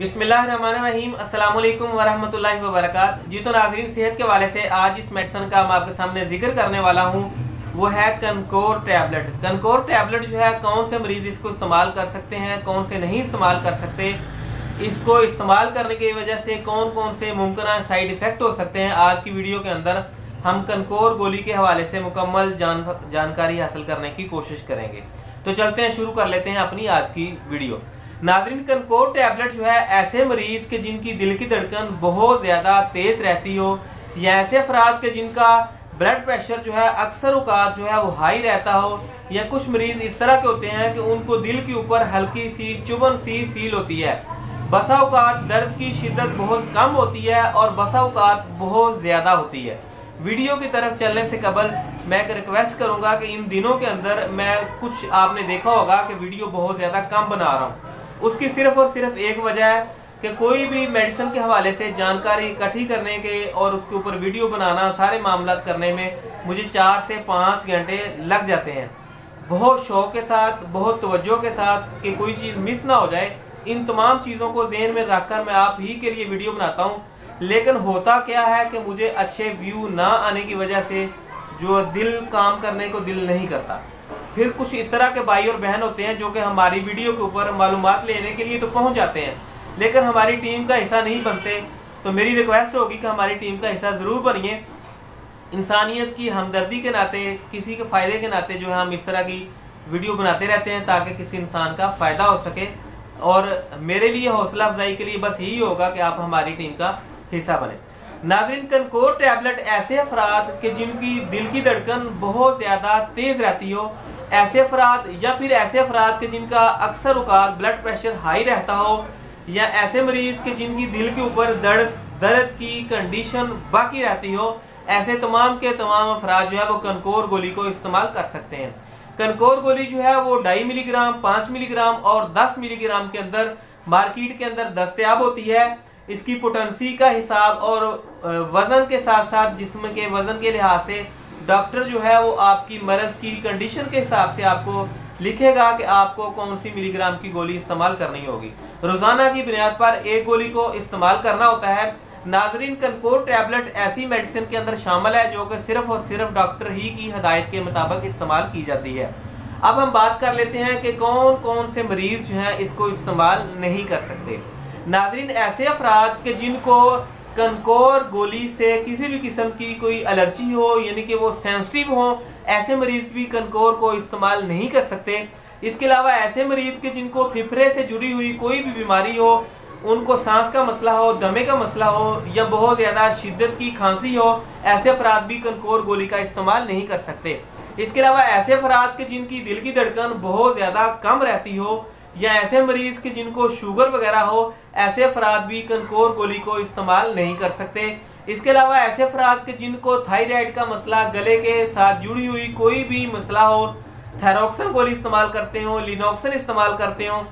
बिस्मिल्लाहिर्रहमानिर्रहीम अस्सलाम वालेकुम वरहमतुल्लाहि वबरकातुहू। जी तो नाज़रीन, सेहत के हवाले से आज इस मेडिसिन का मैं आपके सामने जिक्र करने वाला हूँ, वो है कनकोर टैबलेट। कनकोर टैबलेट जो है, कौन से मरीज इसको इस्तेमाल कर सकते हैं, कौन से नहीं इस्तेमाल कर सकते, इसको इस्तेमाल करने की वजह से कौन कौन से मुमकिन साइड इफेक्ट हो सकते हैं, आज की वीडियो के अंदर हम कनकोर गोली के हवाले से मुकम्मल जानकारी हासिल करने की कोशिश करेंगे। तो चलते हैं, शुरू कर लेते हैं अपनी आज की वीडियो। नाज़रीन, कनकोर टैबलेट जो है, ऐसे मरीज के जिनकी दिल की धड़कन बहुत ज्यादा तेज रहती हो, या ऐसे अफराद के जिनका ब्लड प्रेशर जो है अक्सर औकात जो है वो हाई रहता हो, या कुछ मरीज इस तरह के होते हैं कि उनको दिल के ऊपर हल्की सी चुभन सी फील होती है, बसा औकात दर्द की शिद्दत बहुत कम होती है और बसा औकात बहुत ज्यादा होती है। वीडियो की तरफ चलने से कबल मैं एक रिक्वेस्ट करूंगा कि इन दिनों के अंदर मैं कुछ आपने देखा होगा कि वीडियो बहुत ज्यादा कम बना रहा हूँ। उसकी सिर्फ और सिर्फ एक वजह है कि कोई भी मेडिसिन के हवाले से जानकारी इकट्ठी करने के और उसके ऊपर वीडियो बनाना, सारे मामला करने में मुझे 4 से 5 घंटे लग जाते हैं। बहुत शौक के साथ, बहुत तवज्जो के साथ कि कोई चीज़ मिस ना हो जाए, इन तमाम चीज़ों को ज़हन में रखकर मैं आप ही के लिए वीडियो बनाता हूँ। लेकिन होता क्या है कि मुझे अच्छे व्यू ना आने की वजह से जो दिल काम करने को दिल नहीं करता। फिर कुछ इस तरह के भाई और बहन होते हैं जो कि हमारी वीडियो के ऊपर मालूमात लेने के लिए तो पहुंच जाते हैं, लेकिन हमारी टीम का हिस्सा नहीं बनते। तो मेरी रिक्वेस्ट होगी कि हमारी टीम का हिस्सा ज़रूर बनिए। इंसानियत की हमदर्दी के नाते, किसी के फ़ायदे के नाते जो है हम इस तरह की वीडियो बनाते रहते हैं ताकि किसी इंसान का फ़ायदा हो सके। और मेरे लिए हौसला अफजाई के लिए बस यही होगा कि आप हमारी टीम का हिस्सा बने। नाज़रीन, कनकोर टैबलेट ऐसे अफराद के जिनकी दिल की धड़कन बहुत ज़्यादा तेज़ रहती हो, ऐसे अफराद या फिर ऐसे अफराद के जिनका अक्सर औकात ब्लड प्रेशर हाई रहता हो, या ऐसे मरीज के जिनकी दिल के ऊपर दर्द की कंडीशन बाकी रहती हो, ऐसे तमाम के तमाम अफराद जो है वो कनकोर गोली को इस्तेमाल कर सकते हैं। कनकोर गोली जो है वो 2.5 मिलीग्राम, 5 मिलीग्राम और 10 मिलीग्राम के अंदर मार्केट के अंदर दस्तयाब होती है। इसकी पोटेंसी का हिसाब और वजन के साथ साथ जिस्म के वजन के लिहाज से डॉक्टर जो है वो आपकी मर्ज की कंडीशन के हिसाब से आपको लिखेगा कि आपको कौन सी मिलीग्राम की गोली इस्तेमाल करनी होगी। रोजाना की बुनियाद पर एक गोली को इस्तेमाल करना होता है। नाजरीन, कनकोर टैबलेट ऐसी मेडिसिन के अंदर शामिल है जो कि सिर्फ और सिर्फ डॉक्टर ही की हदायत के मुताबिक इस्तेमाल की जाती है। अब हम बात कर लेते हैं कि कौन कौन से मरीज जो है इसको इस्तेमाल नहीं कर सकते। नाजरीन, ऐसे अफराद के जिनको कनकोर गोली से किसी भी किस्म की कोई एलर्जी हो, यानी कि वो सेंसिटिव हो, ऐसे मरीज भी कनकोर को इस्तेमाल नहीं कर सकते। इसके अलावा ऐसे मरीज के जिनको फेफड़े से जुड़ी हुई कोई भी बीमारी हो, उनको सांस का मसला हो, दमे का मसला हो, या बहुत ज़्यादा शिद्दत की खांसी हो, ऐसे अफराद भी कनकोर गोली का इस्तेमाल नहीं कर सकते। इसके अलावा ऐसे अफराद के जिनकी दिल की धड़कन बहुत ज़्यादा कम रहती हो, या ऐसे मरीज के जिनको शुगर वगैरह हो, ऐसे अफराद भी कनकोर गोली को इस्तेमाल नहीं कर सकते। इसके अलावा ऐसे अफराद के जिनको थायराइड का मसला, गले के साथ जुड़ी हुई कोई भी मसला हो, थायरोक्सिन गोली इस्तेमाल करते हो, लिनोक्सिन इस्तेमाल करते हो,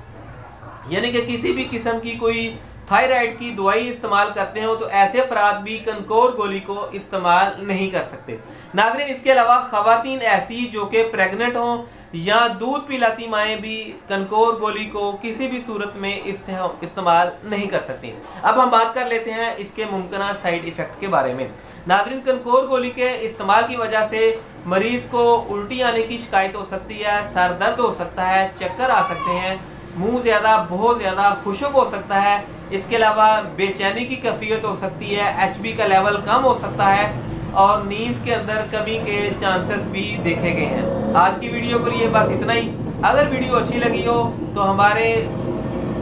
यानी कि किसी भी किस्म की कोई थायराइड की दवाई इस्तेमाल करते हो, तो ऐसे अफराद भी कनकोर गोली को इस्तेमाल नहीं कर सकते। नाज़रीन, इसके अलावा खवातीन ऐसी जो कि प्रेग्नेंट हो या दूध पिलाती माएँ भी कनकोर गोली को किसी भी सूरत में इस्तेमाल नहीं कर सकती। अब हम बात कर लेते हैं इसके मुमकिन साइड इफेक्ट के बारे में। नाज़रीन, कनकोर गोली के इस्तेमाल की वजह से मरीज को उल्टी आने की शिकायत हो सकती है, सर दर्द हो सकता है, चक्कर आ सकते हैं, मुंह ज़्यादा बहुत ज़्यादा खुश्क हो सकता है। इसके अलावा बेचैनी की कैफियत हो सकती है, HB का लेवल कम हो सकता है और नींद के अंदर कमी के चांसेस भी देखे गए हैं। आज की वीडियो के लिए बस इतना ही। अगर वीडियो अच्छी लगी हो तो हमारे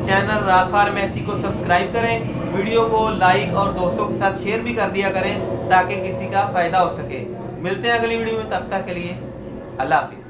चैनल राज फार्मेसी को सब्सक्राइब करें, वीडियो को लाइक और दोस्तों के साथ शेयर भी कर दिया करें ताकि किसी का फायदा हो सके। मिलते हैं अगली वीडियो में, तब तक के लिए अल्लाह हाफिज।